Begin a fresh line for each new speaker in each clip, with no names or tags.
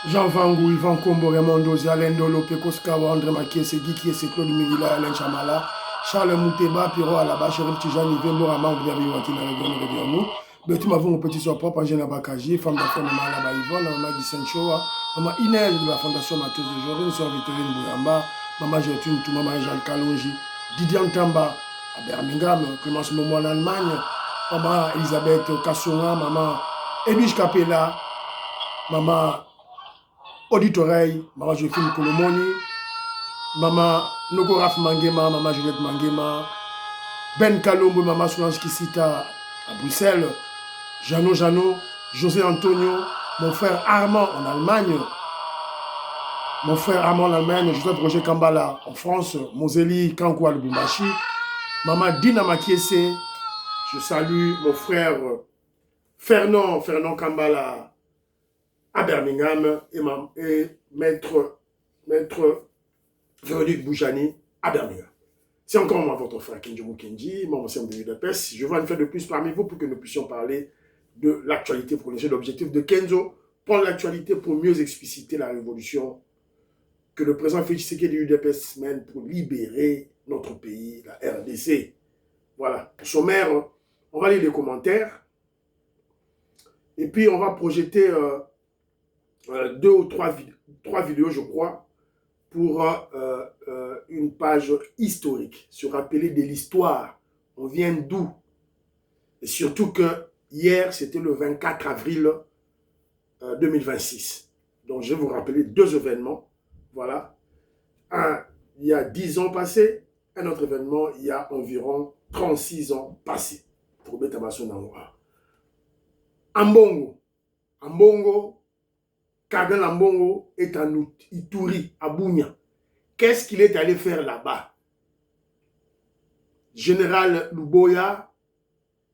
Jean Vangou, Yvan Kombo, Raymond Dozi, Alain Dolo, Pekos Kawa, André Makiese, Guy Kiese, Claude Migila, Alain Chamala, Charles Mouteba, Piro Alaba, Chérif Tijani, Vembo Rama, Gouvernement Wantina, Réveillon, Betty Mavon, Petit Soir Propre, Angèle Bakaji, Femme d'affaires, Maman Alaba Yvonne, Maman Guy Senchoa, Maman Inès de la Fondation Mathieu de Jorin, Sœur Victorine Bouyamba, Maman Gertrude, Maman Jean Kalonji, Didier Ntamba, à Birmingham, Clémence Momo en Allemagne, Maman Elisabeth Kassoura, Maman Edwige Capella, Maman Auditoreille, Maman Joséphine Kolomoni, Maman Nogoraf Mangema, Maman Juliette Mangema, Ben Kalombo, Maman Solange Kisita à Bruxelles, Jeannot, José Antonio, mon frère Armand en Allemagne, mon frère Armand en Allemagne, Joseph Roger Kambala en France, Moseli Kankou à Lubumbashi, Maman Dina Makiese, je salue mon frère Fernand Kambala à Birmingham et maître Véronique Boujani à Birmingham. C'est encore moi, votre frère Kenji Mukenji, membre de l'UDPS. Je vais en faire de plus parmi vous pour que nous puissions parler de l'actualité. Vous connaissez l'objectif de Kenzo, prendre l'actualité pour mieux expliciter la révolution que le président Félix Tshisekedi de l'UDPS mène pour libérer notre pays, la RDC. Voilà. Sommaire, on va lire les commentaires et puis on va projeter deux ou trois vidéos, je crois, pour une page historique, se rappeler de l'histoire. On vient d'où? Et surtout que hier, c'était le 24 avril 2026. Donc, je vais vous rappeler deux événements. Voilà. Un, il y a 10 ans passés. Un autre événement, il y a environ 36 ans passés. Pour mettre ma son en Ambongo. Ambongo, Kagan Ambongo est en Ituri, à Bounia. Qu'est-ce qu'il est allé faire là-bas? Général Luboya,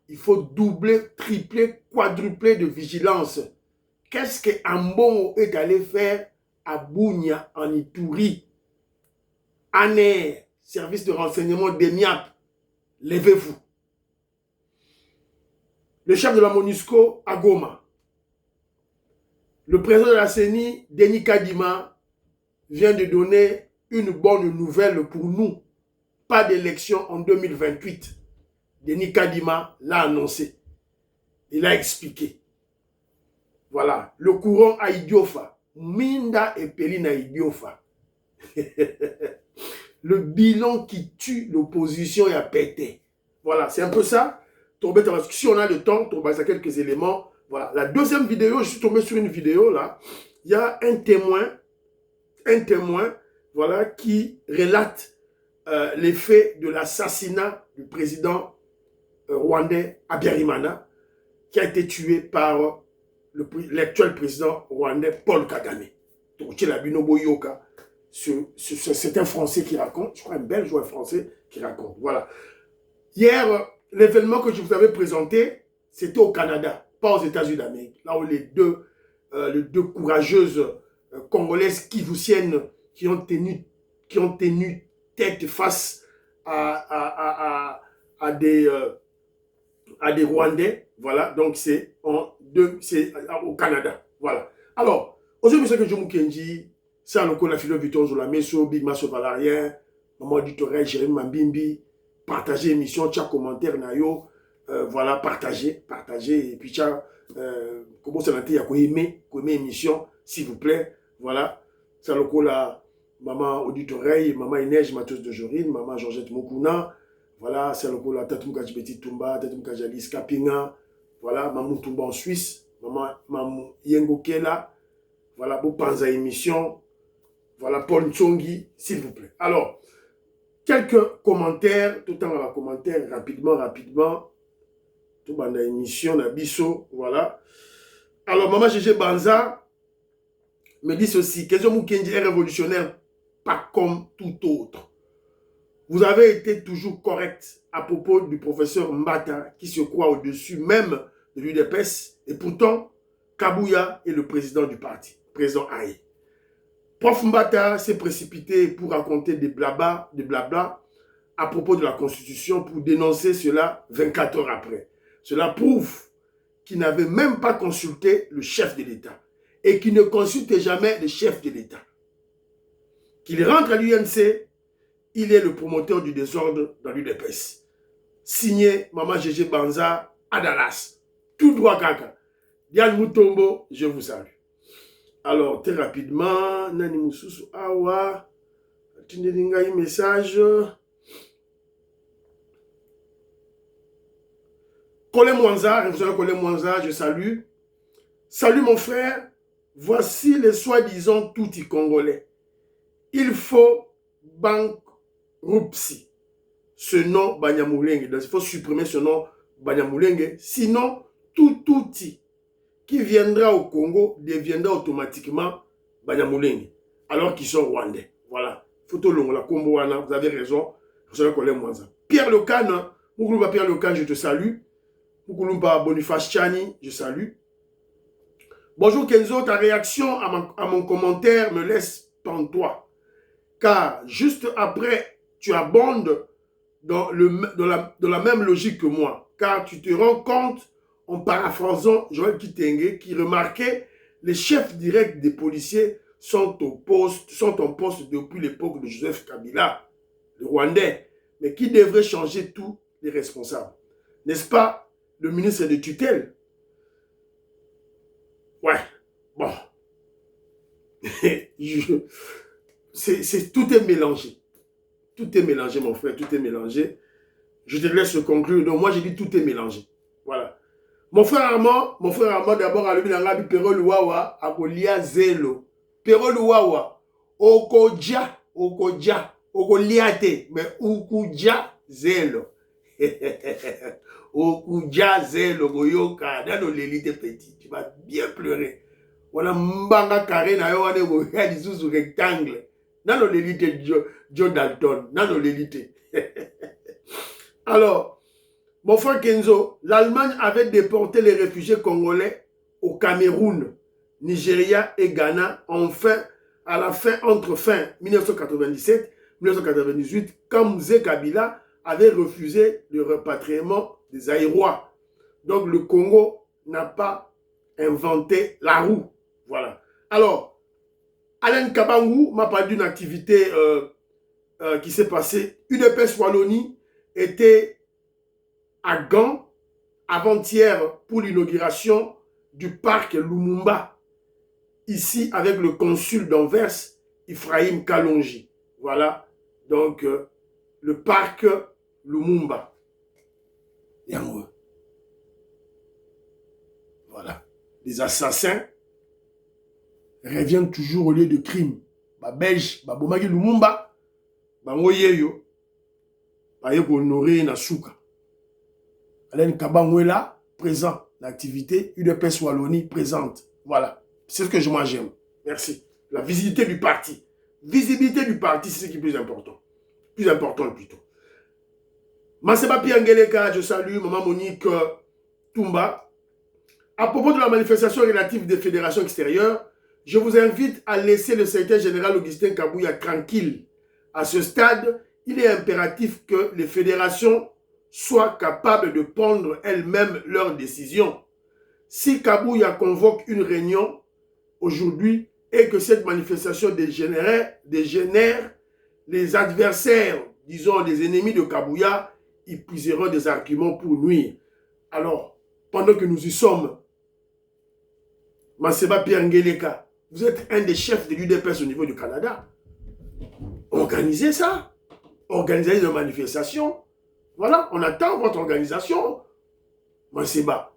il faut doubler, tripler, quadrupler de vigilance. Qu'est-ce que Ambongo est allé faire à Bounia, en Ituri? ANER, service de renseignement d'ENIAP, levez-vous. Le chef de la MONUSCO à Goma. Le président de la CENI, Denis Kadima, vient de donner une bonne nouvelle pour nous. Pas d'élection en 2028. Denis Kadima l'a annoncé. Il a expliqué. Voilà. Le courant à Idiofa. Minda et Pelina Idiofa. Le bilan qui tue l'opposition est à péter. Voilà, c'est un peu ça. Si on a le temps, on va quelques éléments. Voilà. La deuxième vidéo, je suis tombé sur une vidéo là. Il y a un témoin, voilà, qui relate les faits de l'assassinat du président rwandais Habyarimana, qui a été tué par l'actuel président rwandais Paul Kagame. Donc, c'est un Français qui raconte, je crois un Belge ou un Français qui raconte. Voilà. Hier, l'événement que je vous avais présenté, c'était au Canada, pas aux États-Unis d'Amérique. Là où les deux courageuses congolaises kivousiennes qui ont tenu tête face à des Rwandais. Voilà, donc c'est au Canada. Voilà. Alors, aujourd'hui, M. Kenji Mukenji, c'est un la philo Victor Zolameso, Big Masso Valarien, Maman Dutorel, Jérémy Mambimbi, partagez l'émission, tcha commentaire, nayo, voilà, partagez, et puis tcha, comment ça l'a aimer l'émission, s'il vous plaît, voilà, c'est la Maman Auditoreille, Maman Inès Matheus de Jorine, Maman Georgette Mokuna, voilà, c'est la Tatum Kajibeti Tumba, Tatum Kajalis Kapinga, voilà, Maman Tumba en Suisse, Maman Yengo Kela, voilà, pour Panza émission, voilà, Paul Ntsongi, s'il vous plaît. Alors, quelques commentaires, tout le temps à commentaire, rapidement, tout dans l'émission, Nabiso, voilà. Alors, Maman Gégé Banza me dit ceci, Kenzo Mukenji est révolutionnaire, pas comme tout autre. Vous avez été toujours correct à propos du professeur Mbata qui se croit au-dessus même de l'UDPS et pourtant, Kabouya est le président du parti, président Aïe. Prof Mbata s'est précipité pour raconter des blabla à propos de la Constitution pour dénoncer cela 24 heures après. Cela prouve qu'il n'avait même pas consulté le chef de l'État. et qui ne consulte jamais le chef de l'État. Qu'il rentre à l'UNC, il est le promoteur du désordre dans l'UDPS. Signé Maman Gégé Banza à Dallas. Tout droit Kaka. Diane Moutombo, je vous salue. Alors, très rapidement, Nani Moussousou Awa, Tindelinga un message. Colin Mwanza, révolutionnaire Colin Mwanza, je salue. Salut mon frère, voici les soi-disant touti congolais. Il faut bankruptcy. Ce nom Banyamulenge. Il faut supprimer ce nom Banyamulenge. Sinon, tout outil qui viendra au Congo deviendra automatiquement Banyamulenge. Alors qu'ils sont rwandais. Voilà. Photo longue, Comboana, vous avez raison. Pierre Lecan, Moukoulumba Pierre Lecan, je te salue. Moukoulumba Boniface Chani, je salue. Bonjour Kenzo, ta réaction à mon commentaire me laisse pantois. Car juste après, tu abondes dans la même logique que moi. Car tu te rends compte, en paraphrasant Joël Kitenge, qui remarquait les chefs directs des policiers sont en poste depuis l'époque de Joseph Kabila, le Rwandais, mais qui devrait changer tous les responsables. N'est-ce pas le ministre de tutelle? Ouais, bon. Tout est mélangé. Tout est mélangé, mon frère, tout est mélangé. Je te laisse conclure. Donc, moi, j'ai dit tout est mélangé. Voilà. Mon frère Armand, d'abord, a levé la Pero Luwawa, a Golia Zelo. Pero Luwawa, Okoja, Okoliate, mais Ukuja Zelo. Okuja Zelo, Goyoka, dans l'élite petit. Tu vas bien pleurer. Voilà, Mbanga Carré, na yo, wane, go, ya, sous rectangle. Dans l'élite Joe Dalton, dans l'élite. Alors, mon frère Kenzo, l'Allemagne avait déporté les réfugiés congolais au Cameroun, Nigeria et Ghana, entre fin 1997 et 1998, quand Mzee Kabila avait refusé le repatriement des Aïrois. Donc le Congo n'a pas inventé la roue. Voilà. Alors, Alain Kabangou m'a parlé d'une activité qui s'est passée. UDPS Wallonie était à Gand avant-hier pour l'inauguration du parc Lumumba, ici avec le consul d'Anvers, Ephraim Kalonji. Voilà, donc le parc Lumumba. Voilà, les assassins reviennent toujours au lieu de crime. Ba Belge, ba Bomaki Lumumba, ba Ngoyeyo, ba Yeko honoré na Souka. Alain Kabangouela, présent. L'activité UDPS Wallonie, présente. Voilà. C'est ce que moi j'aime. Merci. La visibilité du parti. Visibilité du parti, c'est ce qui est plus important. Plus important plutôt. Maseba Piangeleka, je salue. Maman Monique Toumba. À propos de la manifestation relative des fédérations extérieures, je vous invite à laisser le secrétaire général Augustin Kabouya tranquille. À ce stade, il est impératif que les fédérations soient capables de prendre elles-mêmes leurs décisions. Si Kabouya convoque une réunion aujourd'hui et que cette manifestation dégénère, les adversaires, disons les ennemis de Kabouya, ils puiseront des arguments pour nuire. Alors, pendant que nous y sommes, Maseba Pierre Ngeleka, vous êtes un des chefs de l'UDPS au niveau du Canada. Organisez ça. Organisez une manifestation. Voilà, on attend votre organisation. Maseba.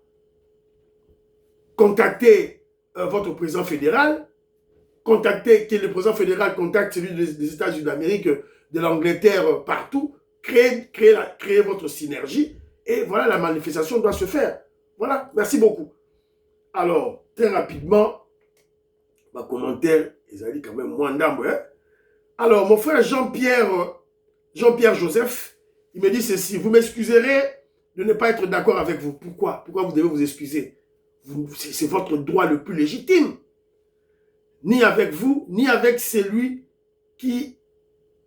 Contactez votre président fédéral. Contactez, que le président fédéral contacte celui des États-Unis d'Amérique, de l'Angleterre, partout. Créez votre synergie. Et voilà, la manifestation doit se faire. Voilà, merci beaucoup. Alors, très rapidement, ma commentaire, ils ont dit quand même moins d'âme. Hein? Alors, mon frère Jean-Pierre Joseph, il me dit ceci: vous m'excuserez de ne pas être d'accord avec vous. Pourquoi? Pourquoi vous devez vous excuser? C'est votre droit le plus légitime. Ni avec vous, ni avec celui qui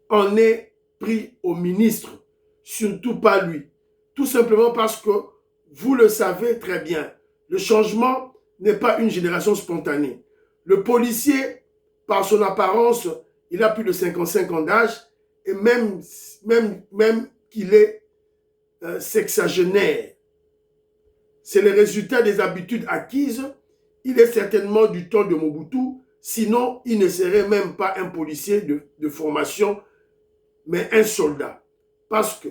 en est pris au ministre. Surtout pas lui. Tout simplement parce que vous le savez très bien. Le changement n'est pas une génération spontanée. Le policier, par son apparence, il a plus de 55 ans d'âge et même qu'il est sexagénaire. C'est le résultat des habitudes acquises. Il est certainement du temps de Mobutu, sinon il ne serait même pas un policier de formation, mais un soldat. Parce que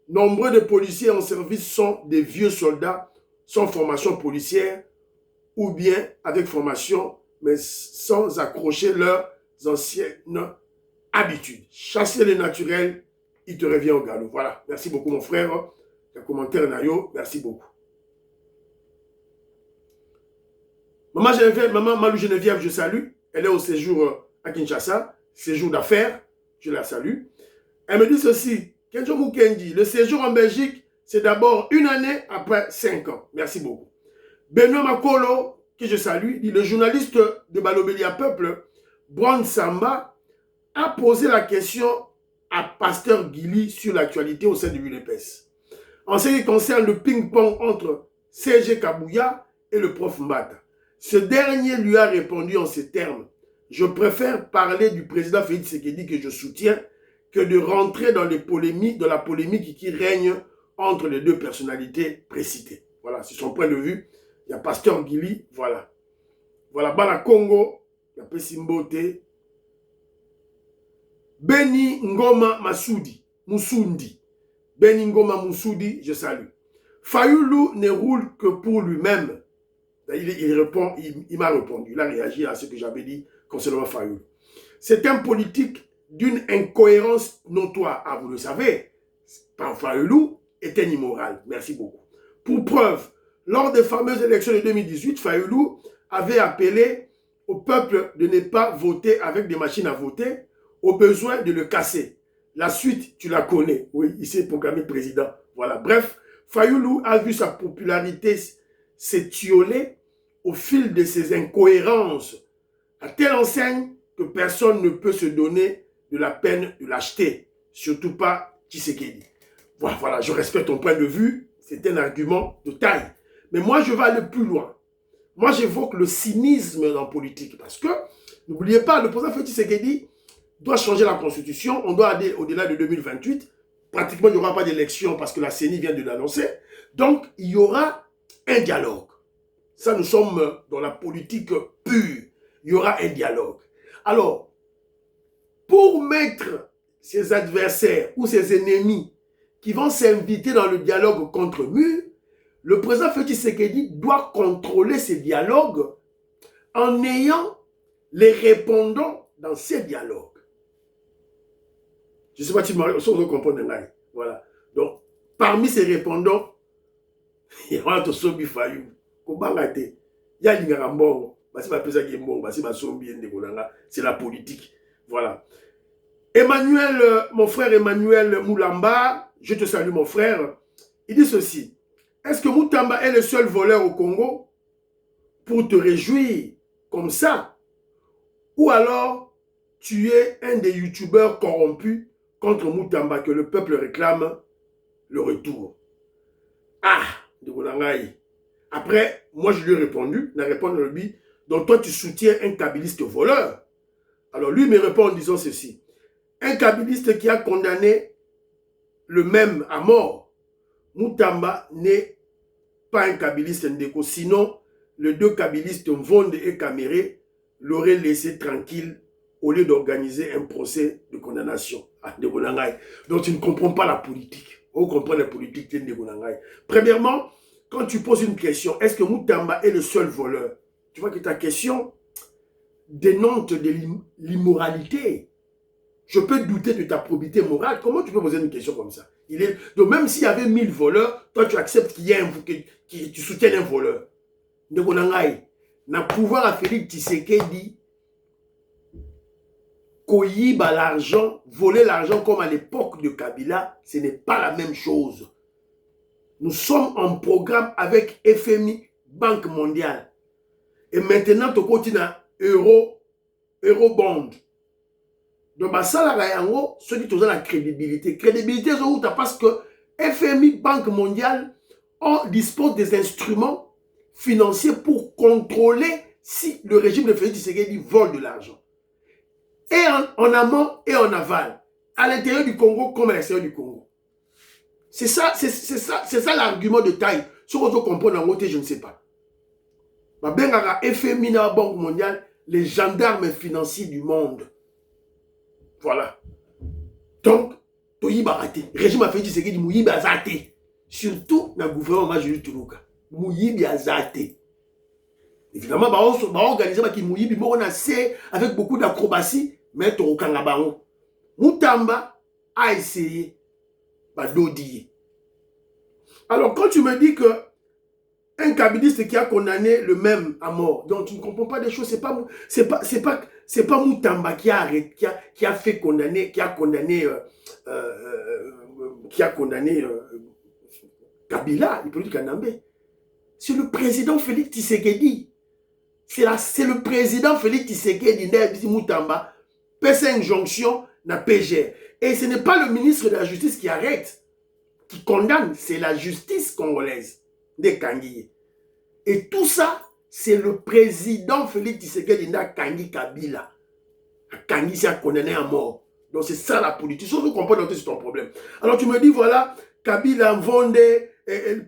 nombreux de policiers en service sont des vieux soldats sans formation policière ou bien avec formation, mais sans accrocher leurs anciennes habitudes. Chasser le naturel, il te revient au galop. Voilà. Merci beaucoup, mon frère. Le commentaire, Nayo. Merci beaucoup. Maman Geneviève, maman Malou Geneviève, je salue. Elle est au séjour à Kinshasa, séjour d'affaires. Je la salue. Elle me dit ceci. Kenjo Mukendi, le séjour en Belgique, c'est d'abord une année après 5 ans. Merci beaucoup. Benoît Makolo, que je salue, dit le journaliste de Balobélia Peuple, Brand Samba, a posé la question à Pasteur Guili sur l'actualité au sein de l'UNEPES. En ce qui concerne le ping-pong entre CG Kabouya et le prof Mbata. Ce dernier lui a répondu en ces termes. Je préfère parler du président Félix Tshisekedi que je soutiens que de rentrer dans la polémique qui règne entre les deux personnalités précitées. Voilà, c'est son point de vue. Il y a Pasteur Guili, voilà. Voilà, Bala Congo, il y a Pessimbote. Beni Ngoma Moussoudi. Beni Ngoma Moussoudi, je salue. Fayoulou ne roule que pour lui-même. Il m'a répondu, il a réagi à ce que j'avais dit concernant Fayoulou. C'est un politique d'une incohérence notoire. Ah, vous le savez, Fayoulou est un immoral. Merci beaucoup. Pour preuve, lors des fameuses élections de 2018, Fayoulou avait appelé au peuple de ne pas voter avec des machines à voter, au besoin de le casser. La suite, tu la connais. Oui, il s'est proclamé président. Voilà. Bref, Fayoulou a vu sa popularité s'étioler au fil de ses incohérences, à telle enseigne que personne ne peut se donner de la peine de l'acheter. Surtout pas Tshisekedi. Voilà, je respecte ton point de vue. C'est un argument de taille. Mais moi, je vais aller plus loin. Moi, j'évoque le cynisme dans la politique. Parce que, n'oubliez pas, le président Félix Tshisekedi doit changer la constitution. On doit aller au-delà de 2028. Pratiquement, il n'y aura pas d'élection parce que la CENI vient de l'annoncer. Donc, il y aura un dialogue. Ça, nous sommes dans la politique pure. Il y aura un dialogue. Alors, pour mettre ses adversaires ou ses ennemis qui vont s'inviter dans le dialogue contre mur, le président Félix Tshisekedi doit contrôler ces dialogues en ayant les répondants dans ces dialogues. Je ne sais pas si vous comprenez. Voilà. Donc, parmi ces répondants, il y a Tosobi Fayou, Kobangate, il y a Lingarambon, c'est la politique. Voilà. Emmanuel, mon frère Emmanuel Moulamba, je te salue mon frère, il dit ceci. Est-ce que Moutamba est le seul voleur au Congo pour te réjouir comme ça? Ou alors tu es un des youtubeurs corrompus contre Moutamba que le peuple réclame le retour? Ah, de Bolangaï. Après, moi je lui ai répondu, donc toi tu soutiens un kabiliste voleur. Alors lui me répond en disant ceci. Un kabiliste qui a condamné le même à mort. Moutamba n'est pas un kabiliste ndeko, sinon les deux kabilistes Mvonde et Kamere l'auraient laissé tranquille au lieu d'organiser un procès de condamnation. Donc tu ne comprends pas la politique. On comprend la politique de Bonangaï. Premièrement, quand tu poses une question, est-ce que Moutamba est le seul voleur? Tu vois que ta question dénote de l'immoralité. Je peux douter de ta probité morale. Comment tu peux poser une question comme ça? Donc même s'il y avait 1000 voleurs, toi tu acceptes qu'il y ait tu soutiennes un voleur. De Bonangaï, n'a pouvoir à Félix Tshisekedi coïba l'argent, voler l'argent comme à l'époque de Kabila, ce n'est pas la même chose. Nous sommes en programme avec FMI, Banque mondiale. Et maintenant, tu continues à Eurobond. Donc, ça, ceux qui ont la crédibilité. Crédibilité, c'est parce que FMI, Banque mondiale, dispose des instruments financiers pour contrôler si le régime de Félix Tshisekedi vole de l'argent, et en amont et en aval, à l'intérieur du Congo comme à l'extérieur du Congo. C'est ça l'argument de taille. Ce qu'on doit comprendre en côté, je ne sais pas. Bengara FMI na Banque mondiale, les gendarmes financiers du monde. Voilà. Donc, Toyiba raté. Régime a fait du Tshisekedi Mouyiba zaté. Surtout dans le gouvernement Jules Toulouka. Mouyiba zaté. Évidemment, on va organiser qui Mouyibi, on a essayé avec beaucoup d'acrobatie, mais Torokanga Baron. Moutamba a essayé d'odier. Alors, quand tu me dis que un kabiliste qui a condamné le même à mort, donc tu ne comprends pas des choses, c'est pas Moutamba qui a fait condamner, qui a condamné Kabila, le politique Kanambe. C'est le président Félix Tshisekedi. C'est le président Félix Tshisekedi, Ndebisi Moutamba, fait injonction na PGR. Et ce n'est pas le ministre de la Justice qui arrête, qui condamne, c'est la justice congolaise de Kangi. Et tout ça, c'est le président Félix Tshisekedi Nda Kangi Kabila. Kangi s'est condamné à mort. Donc c'est ça la politique. Si vous comprenez, c'est ton problème. Alors tu me dis, voilà, Kabila vendait,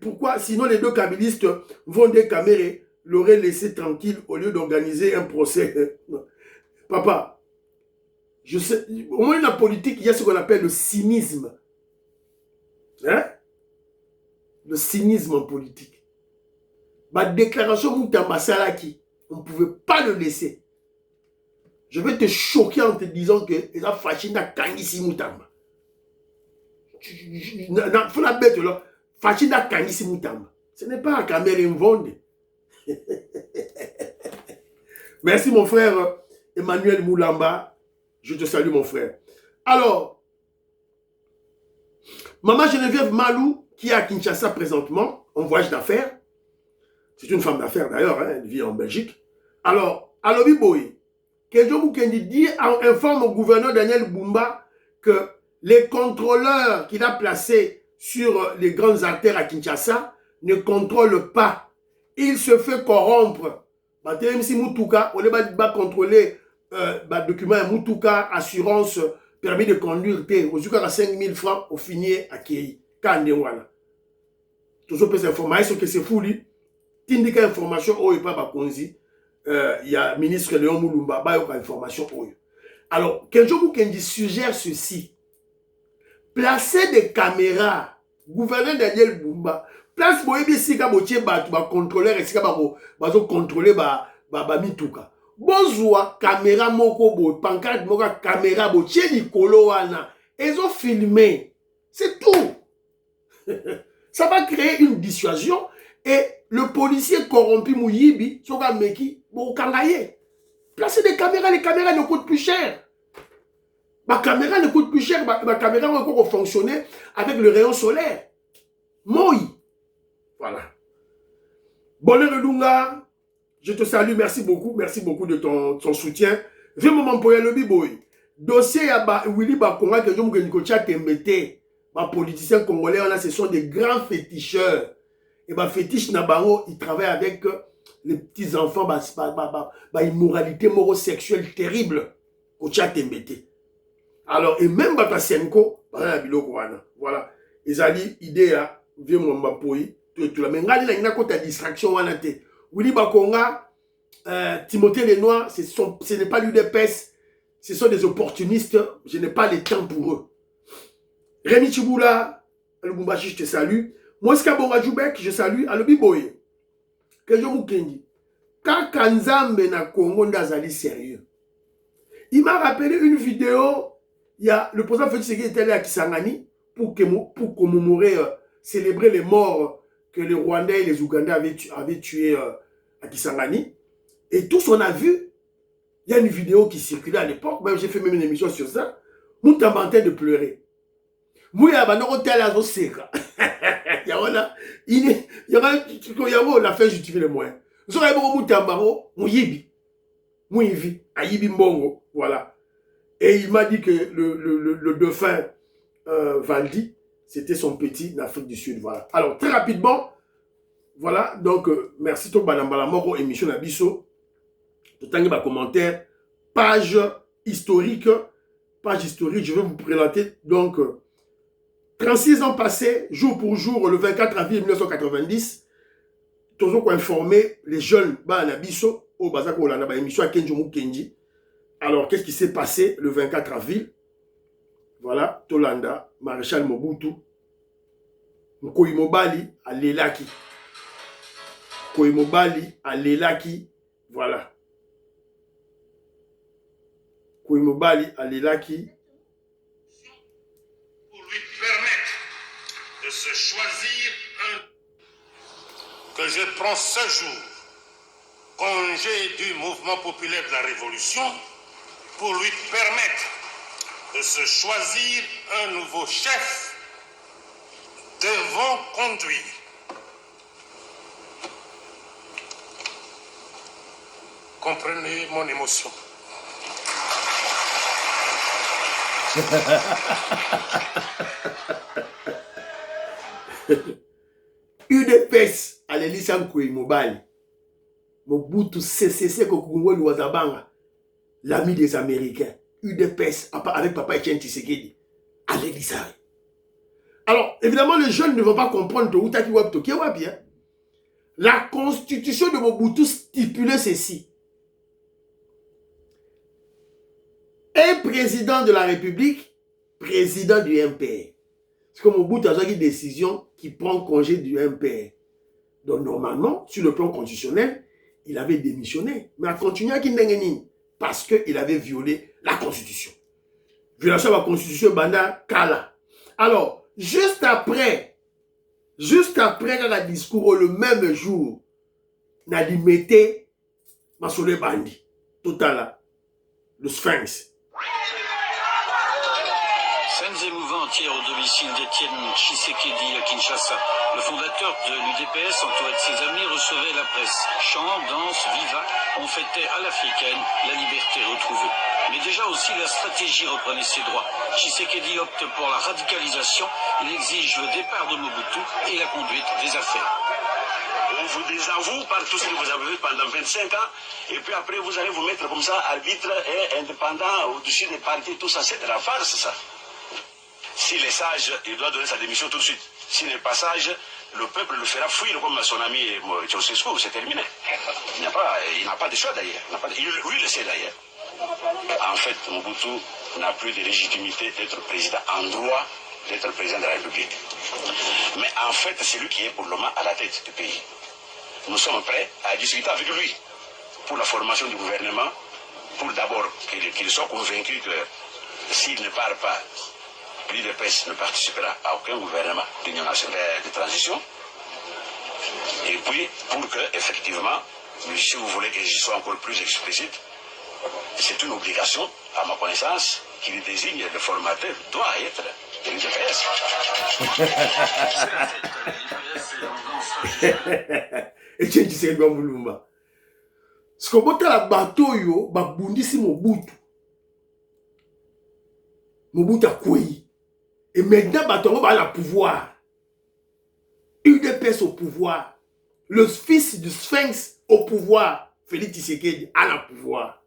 pourquoi, sinon les deux kabilistes vendaient Kamere, l'aurait laissé tranquille au lieu d'organiser un procès. Papa, je sais, au moins dans la politique, il y a ce qu'on appelle le cynisme. Hein? Le cynisme en politique. Ma déclaration Moutamba Salaki, on ne pouvait pas le laisser. Je vais te choquer en te disant que il a fâché na Kangisi Moutamba. Faut la bête là. Fâché na Kangisi Moutamba. Ce n'est pas un Cameroun Vonde. Merci mon frère Emmanuel Moulamba. Je te salue mon frère. Alors, Maman Geneviève Malou, qui est à Kinshasa présentement, en voyage d'affaires. C'est une femme d'affaires d'ailleurs, hein, elle vit en Belgique. Alors, Alobi Boy, Kedjo Mukendi dit, informe au gouverneur Daniel Bumba que les contrôleurs qu'il a placés sur les grandes artères à Kinshasa ne contrôlent pas. Il se fait corrompre. Même si Moutouka, on va contrôler document Moutouka, assurance, permis de conduire, au à 5 000 francs, au finier à Kéi. Kandewala. Tout ça peut s'informer, ce que c'est fou, lui. Tindika information, oh, il pas Bakonzi. Il y a ministre Léon Moulumba, bah, il y a information, oh. Alors, Kenjo Mukendi suggère ceci. Placer des caméras, gouverneur Daniel Bumba, place Boyebi Sika Botier, bah, contrôleur, et Sika bah, contrôler, bah, Mituka. Bonjour, caméra moko bo, pancarte moka caméra bo, tché Nicolo wana. Ils ont filmé. C'est tout. Ça va créer une dissuasion et le policier corrompu Mouyibi, Soga Meki, bon, Kangaye. Placer des caméras, les caméras ne coûtent plus cher. Ma caméra ne coûte plus cher, ma caméra va encore fonctionner avec le rayon solaire. Moi. Voilà. Bonheur de Lunga. Je te salue, merci beaucoup de ton soutien. Je moment pour le biboy. Dossier à Willy Bakonga que je me dis Tembete, ma politicien congolais, ce sont des grands féticheurs. Et ma fétiche Nabango, il travaille avec les petits enfants, immoralité morosexuelle terrible. Kocha Tembete. Alors, et même Batasenko, voilà. Ils ont dit, idée à vieux Mwambapoi, tout la même. Il y a une distraction. Willy Bakonga, Timothée Lenoir, ce n'est pas l'UDPS, ce sont des opportunistes, je n'ai pas le temps pour eux. Rémi Chiboula, Lubumbashi, je te salue. Moska Bongadjoubek, je salue. Alobi Boye, Kejo Mukendi, Kaka Nzambe na Congo Ndazali sérieux. Il m'a rappelé une vidéo, il y a le président Félix Tshisekedi était allé à Kisangani pour commémorer, célébrer les morts que les Rwandais et les Ougandais avaient tués à Kisangani. Et tous on a vu, il y a une vidéo qui circulait à l'époque, j'ai fait même une émission sur ça, Moutamba en train de pleurer. Mouya banoko tel azo seka. Il y a la fin justifie les moyens. Nous avons Moutamba Mouyibi. Mouyibi, Ayibi Mbongo, voilà. Et il m'a dit que le dauphin Valdi, c'était son petit d'Afrique du Sud, voilà. Alors, très rapidement, voilà, donc, merci to Banambala Moro, émission Nabiso. Totangi ba commentaire, page historique, je vais vous présenter donc 36 ans passés, jour pour jour, le 24 avril 1990, toujours informer les jeunes, Nabiso, au Bazako, la émission à Kenji Mukenji. Alors, qu'est-ce qui s'est passé le 24 avril? Voilà, Tolanda, Maréchal Mobutu, Mkoimobali, à Lelaki. Koimobali, à Lelaki, voilà. Koimobali, à Lelaki.
Pour lui permettre de se choisir un... Que je prends ce jour, congé du mouvement populaire de la Révolution, pour lui permettre de se choisir un nouveau chef devant conduire. Comprenez mon émotion.
UDPS à l'Elisa Mkoimobali. Mobutu CCC Kokungwelu Wazabanga, l'ami des Américains. UDPS avec Papa Etienne Tshisekedi à l'Elisa. Alors, évidemment, les jeunes ne vont pas comprendre de Outaki Waptoki Wapi. La constitution de Mobutu stipulait ceci. Un président de la République, président du MPR. C'est comme Mobutu a une décision qui prend congé du MPR. Donc, normalement, sur le plan constitutionnel, il avait démissionné. Mais il a continué à Kindengenin parce qu'il avait violé la Constitution. Violation de la Constitution, Banda Kala. Alors, juste après dans le discours, le même jour, Nadi mettait Masole Bandi, total, le Sphinx.
Scènes émouvantes hier au domicile d'Étienne Tshisekedi à Kinshasa. Le fondateur de l'UDPS, entouré de ses amis, recevait la presse. Chants, danses, vivat, on fêtait à l'africaine la liberté retrouvée. Mais déjà aussi la stratégie reprenait ses droits. Tshisekedi opte pour la radicalisation. Il exige le départ de Mobutu et la conduite des affaires.
On vous désavoue par tout ce que vous avez vu pendant 25 ans, et puis après vous allez vous mettre comme ça, arbitre et indépendant au-dessus des partis, tout ça, c'est de la farce, ça. S'il est sage, il doit donner sa démission tout de suite. S'il n'est pas sage, le peuple le fera fuir comme son ami Ceausescu, c'est terminé. Il n'a pas de choix d'ailleurs. Lui le sait d'ailleurs. En fait, Mobutu n'a plus de légitimité d'être président en droit, d'être président de la République. Mais en fait, c'est lui qui est pour le moment à la tête du pays. Nous sommes prêts à discuter avec lui pour la formation du gouvernement, pour d'abord qu'il soit convaincu que s'il ne part pas, l'UDPS ne participera à aucun gouvernement d'union nationale de transition. Et puis, pour que, effectivement, si vous voulez que je sois encore plus explicite, c'est une obligation, à ma connaissance, qu'il désigne le formateur doit être de l'UDPS.
Etienne Tshisekedi Mulumba. Ce qu'on voit la bateau yo, babundisi Mobutu. Mobutu a quoi? Et maintenant, bateau va le pouvoir. UDPS au pouvoir. Le fils du Sphinx au pouvoir. Félix Tshisekedi a le pouvoir.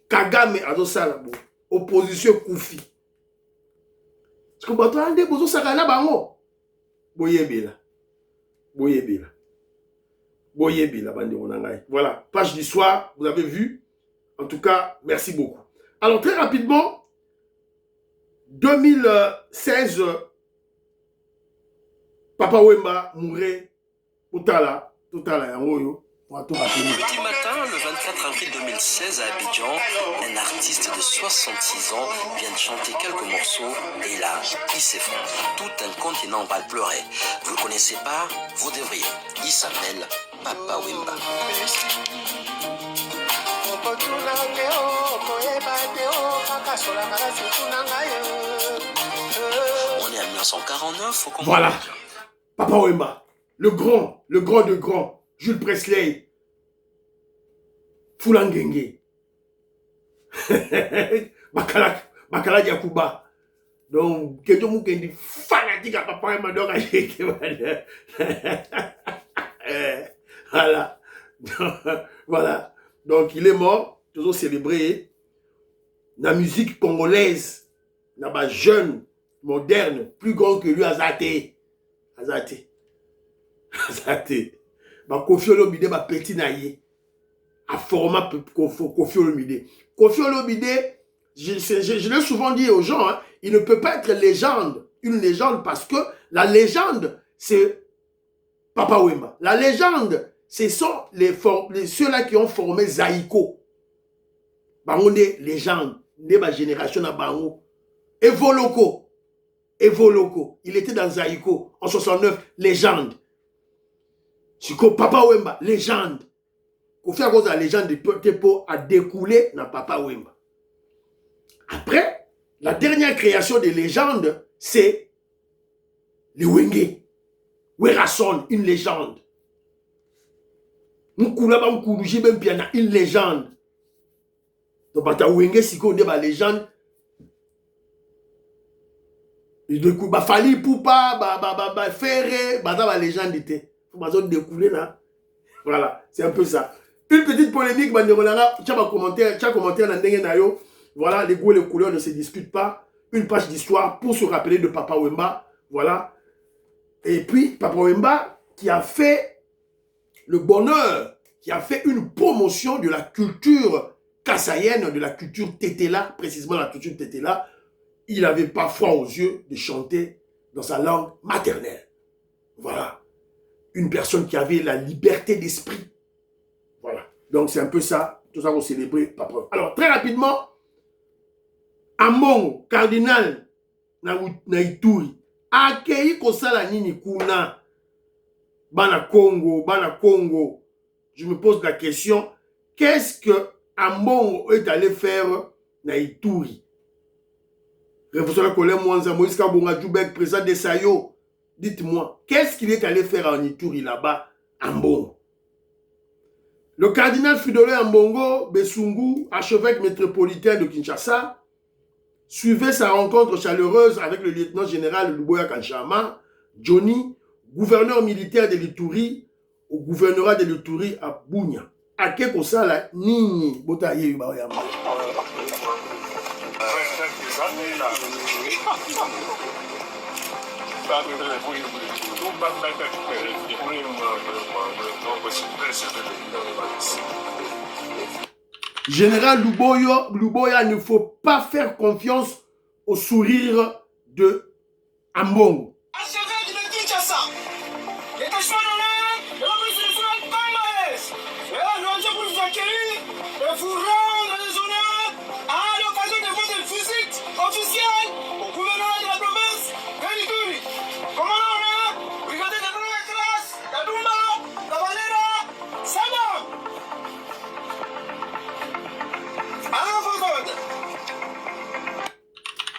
Kagame a do salabo. Opposition Koufi. Ce qu'on bateau a des besoins sakana bango. Boyebela. Voilà, page d'histoire, vous avez vu. En tout cas, merci beaucoup. Alors, très rapidement, 2016, Papa Wemba mourait, Totala,
Petit matin, le 24 avril 2016 à Abidjan, un artiste de 66 ans vient de chanter quelques morceaux et là, il s'effondre. Tout un continent va le pleurer. Vous le connaissez pas? Vous devriez. Il s'appelle Papa Wemba. On est en 1949 au Congo.
Voilà, Papa Wemba, le grand de grand. Jules Presley, Fulangenge, Bakala Yakuba. Donc, quelqu'un qui est fanatique à Papa Wemba, donc, voilà. Voilà. Donc, il est mort, toujours célébré. La musique congolaise, la jeune, moderne, plus grand que lui, Azate. Azate. Azate. Kofi Olomide, petit naïe. A format Kofi Olomide. Kofi Olomide, je l'ai souvent dit aux gens, hein, il ne peut pas être une légende, parce que la légende, c'est Papa Wemba. La légende, ce sont ceux-là qui ont formé Zaïko. Bango des légendes, de ma génération à Bango. Evoloko. Il était dans Zaïko en 69, légende. Siko Papa Wemba, légende. Kofi à cause de la légende de Tepo a découlé dans Papa Wemba. Après, la dernière création des légendes, c'est le Wenge. Werason, une légende. Moukoulaba Moukouluji Ben Piana, une légende. Donc, Bata Wenge, si on dit la légende, il fallait pour pas faire la légende était. Il faut découler là. Voilà, c'est un peu ça. Une petite polémique, tu as commenté dans Nayo. Voilà, les goûts et les couleurs ne se discutent pas. Une page d'histoire pour se rappeler de Papa Wemba. Voilà. Et puis, Papa Wemba qui a fait le bonheur, qui a fait une promotion de la culture kassaïenne, de la culture tétéla, précisément la culture tétéla. Il n'avait pas froid aux yeux de chanter dans sa langue maternelle. Voilà. Une personne qui avait la liberté d'esprit. Voilà. Donc, c'est un peu ça. Tout ça, on célébrer Papa. Alors, très rapidement, Ambongo, cardinal, na Ituri, akei kosala nini kuna, bana Congo. Je me pose la question, qu'est-ce que Ambongo est allé faire na Ituri? Révolutionnaire Colin Mwanza, Moïse Kabonga, Djoubek, président de Sayo. Dites-moi, qu'est-ce qu'il est allé faire en Ituri là-bas, Ambongo? Le cardinal Fridolin Ambongo Besungu, archevêque métropolitain de Kinshasa, suivait sa rencontre chaleureuse avec le lieutenant général Luboya Kanchama, Johnny, gouverneur militaire de l'Ituri, au gouvernorat de l'Ituri à Bunia. À quelque sala nini botaye baoyama. Général Luboya, il ne faut pas faire confiance au sourire de Ambongo.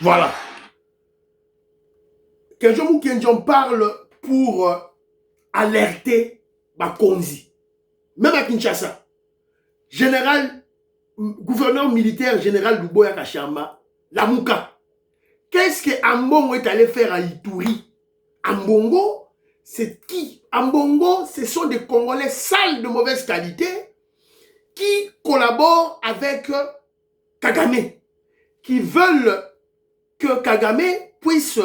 Voilà. Kenjo Kenjon parle pour alerter Bakonzi. Même à Kinshasa. Gouverneur militaire général Luboya Kachamba, Lamouka. Qu'est-ce que Ambongo est allé faire à Ituri? Ambongo, c'est qui? Ambongo, ce sont des Congolais sales de mauvaise qualité qui collaborent avec Kagame, qui veulent que Kagame puisse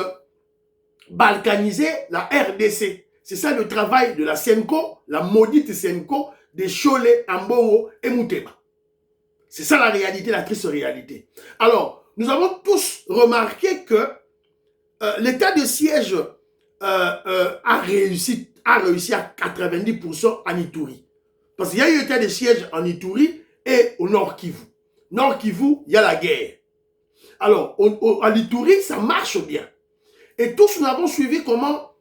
balkaniser la RDC. C'est ça le travail de la Senko, la maudite Senko, de Cholet, Ambongo et Mouteba. C'est ça la réalité, la triste réalité. Alors, nous avons tous remarqué que l'état de siège a réussi à 90% en Ituri. Parce qu'il y a eu l'état de siège en Ituri et au Nord Kivu. Nord Kivu, il y a la guerre. Alors, à l'Ituri, ça marche bien. Et tous nous avons suivi comment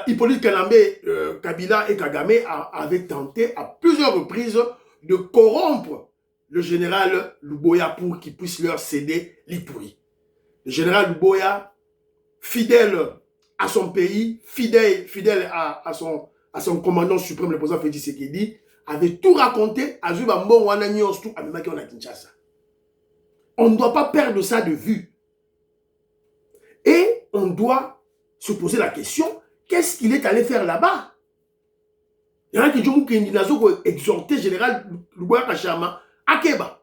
Hippolyte Kalambé, Kabila et Kagame avaient tenté à plusieurs reprises de corrompre le général Luboya pour qu'il puisse leur céder l'Ituri. Le général Luboya, fidèle à son pays, fidèle à son commandant suprême, le président Félix Tshisekedi, avait tout raconté à Zuba Mbongwana Nyonstu à Memaki en Kinshasa. On ne doit pas perdre ça de vue. Et on doit se poser la question, qu'est-ce qu'il est allé faire là-bas? Il y en a qui ont exhorté général Luboya Kachama, Akeba,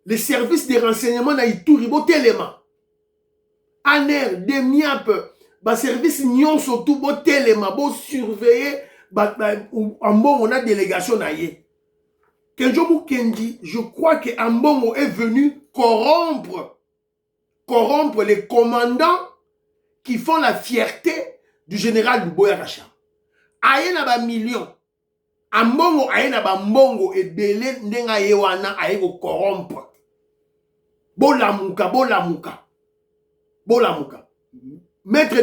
les services de renseignement na Ituribo Téléma, ANER, DEMIAP, les services Nyon surtout bo Téléma, bo surveiller, en bon on a délégation na ye. Kenjomu Kendi, je crois que Ambongo est venu corrompre les commandants qui font la fierté du général Luboya Kachama. Aye na ba millions. Ambongo aye na ba mbongo ebele ndenga ye wana aye ko corrompre. Bolamuka. Maître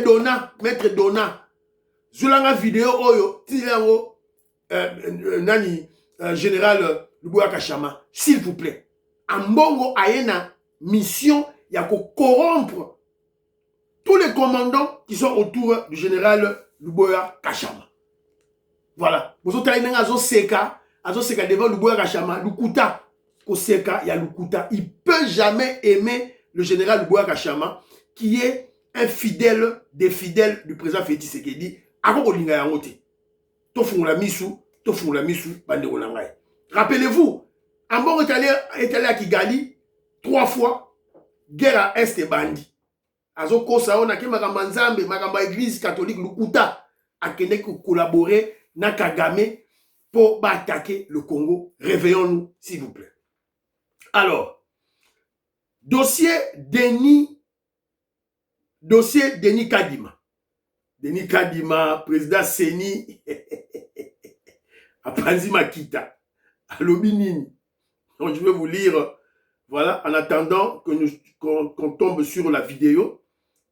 Dona. Zulanga vidéo oyo tilango nani général Luboya Kachama, s'il vous plaît. Ambongo aye na mission ya ko corrompre tous les commandants qui sont autour du général Luboya Kachama. Voilà. Vous avez un seka devant Luboya Kachama, Lukuta, Koseka, il y a Lukuta. Il ne peut jamais aimer le général Luboya Kachama, qui est un fidèle des fidèles du président Félix Tshisekedi. Rappelez-vous, Ambongo est allé à Kigali 3 fois, guerre à Est et Bandi. Azoko Saona, qui m'a manzambe, ma église catholique, Lukuta, a collaborer na Kagame pour attaquer le Congo. Réveillons-nous, s'il vous plaît. Alors, dossier Denis Kadima. Denis Kadima, président Seni, Apanzi Makita, Alobinini. Donc, je vais vous lire, voilà, en attendant qu'on tombe sur la vidéo.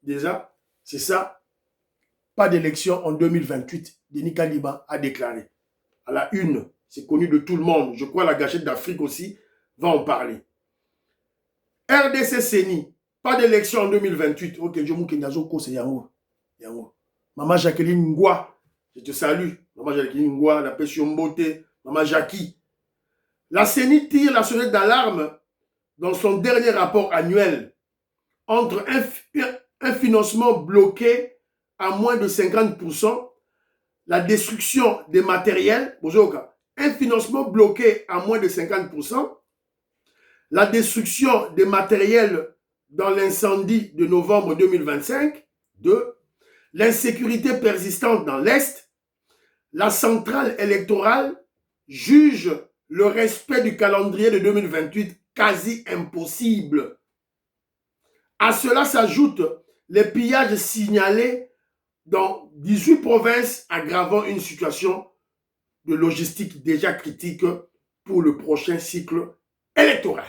Déjà, c'est ça. Pas d'élection en 2028. Denis Kadima a déclaré. À la une, c'est connu de tout le monde. Je crois la Gâchette d'Afrique aussi va en parler. RDC Seni, pas d'élection en 2028. Ok, je vous dis c'est Yango. Maman Jacqueline Ngwa, je te salue. Maman Jacqueline Ngwa, la pression beauté. Maman Jackie. La Seni tire la sonnette d'alarme dans son dernier rapport annuel entre un financement bloqué à moins de 50%, la destruction des matériels, un financement bloqué à moins de 50%, la destruction des matériels dans l'incendie de novembre 2025, 2, l'insécurité persistante dans l'Est, la centrale électorale juge le respect du calendrier de 2028 quasi impossible. À cela s'ajoutent les pillages signalés dans 18 provinces, aggravant une situation de logistique déjà critique pour le prochain cycle électoral.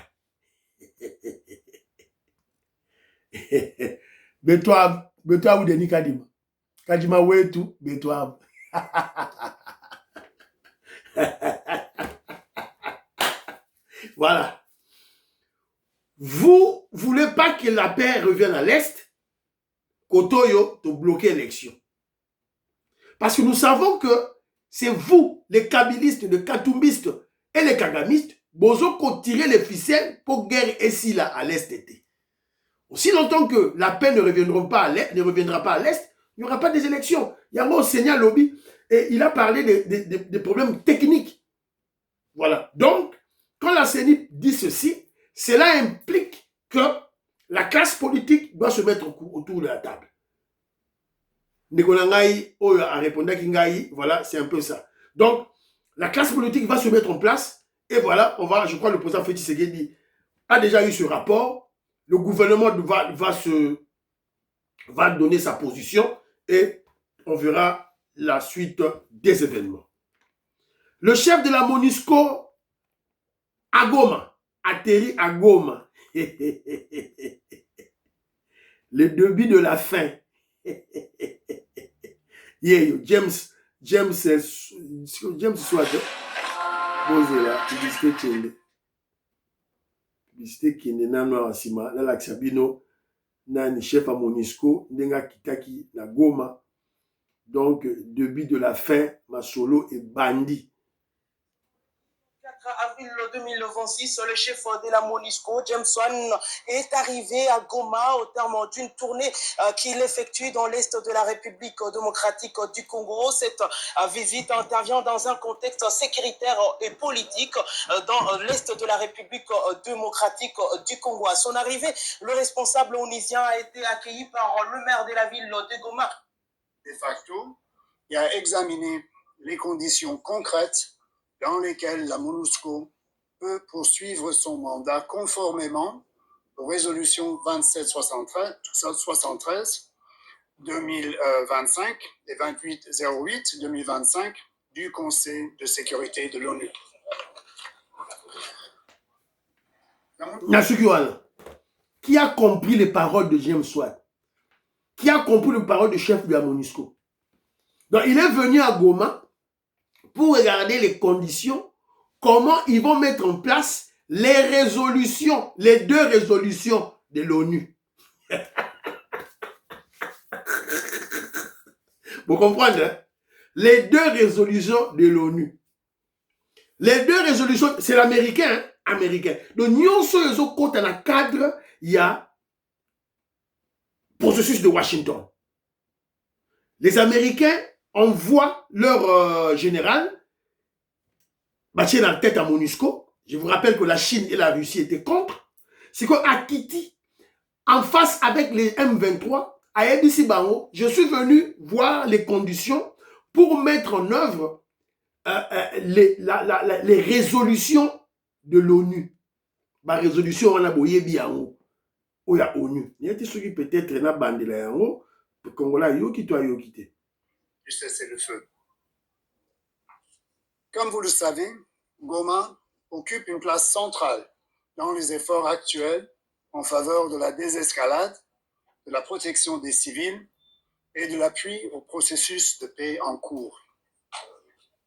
Betouab ou Denis Kadima. Kadima Wetu, Betouab. Voilà. Vous voulez pas que la paix revienne à l'Est? Kotoyo, de bloquer l'élection. Parce que nous savons que c'est vous, les kabilistes, les katumbistes et les kagamistes, bozo qu'on tirer les ficelles pour guerre ici là à l'Est été. Aussi longtemps que la paix ne reviendra pas à l'Est, il n'y aura pas des élections. Il y a un Seigneur Lobby et il a parlé des problèmes techniques. Voilà. Donc, quand la CENI dit ceci, cela implique que la classe politique doit se mettre autour de la table. Negonangaï, Oyo a répondu à Kingaï, voilà, c'est un peu ça. Donc, la classe politique va se mettre en place et voilà, je crois que le président Félix Tshisekedi a déjà eu ce rapport. Le gouvernement va donner sa position et on verra la suite des événements. Le chef de la MONUSCO à Goma, atterri à Goma. Le début de la fin. James soit posé là, publicité qui est nano asima, là la Xabino, nani chef à MONUSCO, nenga kitaki na Goma. Donc, début de la fin, ma solo est bandit.
avril 2026, le chef de la MONUSCO, James Swan, est arrivé à Goma au terme d'une tournée qu'il effectue dans l'est de la République démocratique du Congo. Cette visite intervient dans un contexte sécuritaire et politique dans l'est de la République démocratique du Congo. À son arrivée, le responsable onusien a été accueilli par le maire de la ville de Goma.
De facto, il a examiné les conditions concrètes dans lesquelles la MONUSCO peut poursuivre son mandat conformément aux résolutions 2773 2025 et 2808 2025 du Conseil de sécurité de l'ONU.
Qui a compris les paroles de James Swan? Qui a compris les paroles du chef de la MONUSCO? Donc, il est venu à Goma pour regarder les conditions, comment ils vont mettre en place les résolutions, les 2 résolutions de l'ONU. Vous comprenez, hein? Les 2 résolutions de l'ONU. Les 2 résolutions, c'est l'américain, hein? Américain. Donc, nous sommes dans le cadre, il y a processus de Washington. Les Américains envoient leur général, bâtir la tête à MONUSCO. Je vous rappelle que la Chine et la Russie étaient contre. C'est qu'à Kitty, en face avec les M23, à ABC Bango, je suis venu voir les conditions pour mettre en œuvre les résolutions de l'ONU. La résolution, on a boyé bien ou ya ONU. Il y a des qui peut-être na bande la yango, le Congolais yo qui toi yo quitté.
Du cessez-le-feu. Comme vous le savez, Goma occupe une place centrale dans les efforts actuels en faveur de la désescalade, de la protection des civils et de l'appui au processus de paix en cours.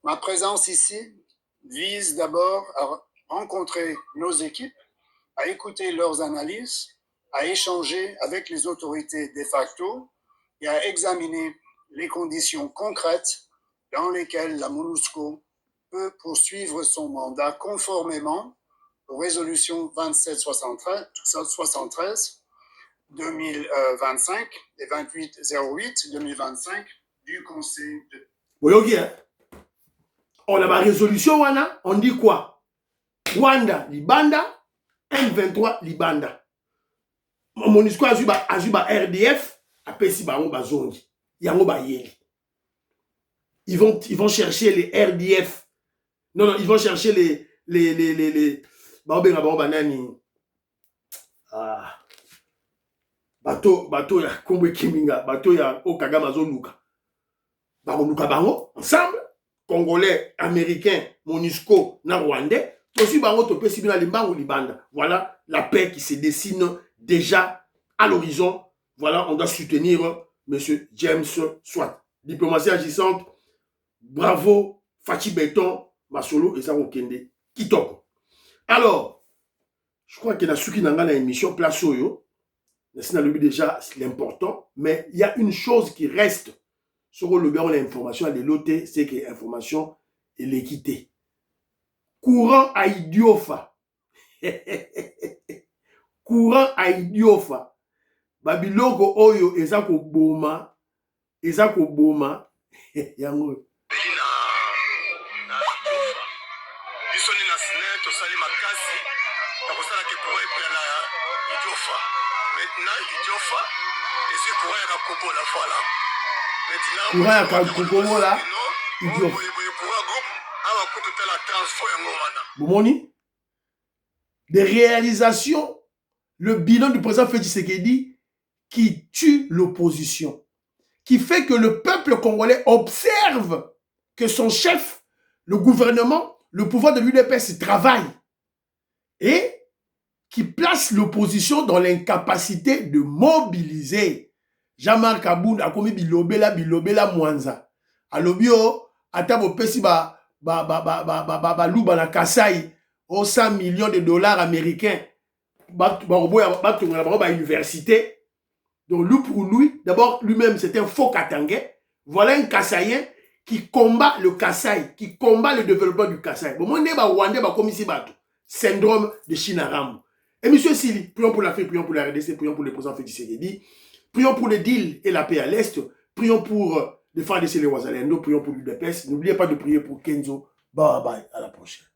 Ma présence ici vise d'abord à rencontrer nos équipes, à écouter leurs analyses, à échanger avec les autorités de facto et à examiner les conditions concrètes dans lesquelles la MONUSCO peut poursuivre son mandat conformément aux résolutions 2773 2025 et 2808 2025 du Conseil de...
Oui, ok. Hein? On a ma résolution, on dit quoi? Rwanda, Libanda, M23, Libanda. MONUSCO a juba RDF, après si ba zongi. Yango ba yeli. Ils vont chercher les RDF. Non, ils vont chercher les bateau ya Kombe Kiminga, bateau ya Okagama Zoluka. Luka bango ensemble, Congolais, Américains, MONUSCO, na Rwandais, aussi bango topé si bien limbango libanda. Voilà la paix qui se dessine déjà à l'horizon. Voilà, on doit soutenir monsieur James Swan. Diplomatie agissante. Bravo, Fachi Beton, Masolo et Zaro Kende. Kitoko. Alors, je crois qu'il y a ceux qui n'ont pas l'émission Place Oyo. C'est déjà l'important, mais il y a une chose qui reste sur le bureau de l'information à l'autre, c'est que l'information et l'équité. Courant à Idiofa. Courant à Idiofa. Babiloko Oyo, Ezako Boma. Ezako Boma. Yango. Des réalisations, le bilan du président Félix Tshisekedi qui tue l'opposition, qui fait que le peuple congolais observe que son chef, le gouvernement, le pouvoir de l'UDPS travaille et qui place l'opposition dans l'incapacité de mobiliser. Jean-Marc Aboun a commis bilobela mwanza. Alobio, atabo pesi luba na Kasai, au 100 millions de dollars américains, université. Donc, lui, pour lui, d'abord, lui-même, c'est un faux Katangais. Voilà un Kassaïen qui combat le Kasaï, qui combat le développement du Kasaï. Bon, moi, Rwandais, comme ici, syndrome de Chinaram. Et monsieur Sili, prions pour l'Afrique, prions pour la RDC, prions pour le président Félix Tshisekedi, prions pour le deal et la paix à l'Est, prions pour les FARDC et les Ouazalendo, prions pour l'UDPS. N'oubliez pas de prier pour Kenzo. Bye bye, à la prochaine.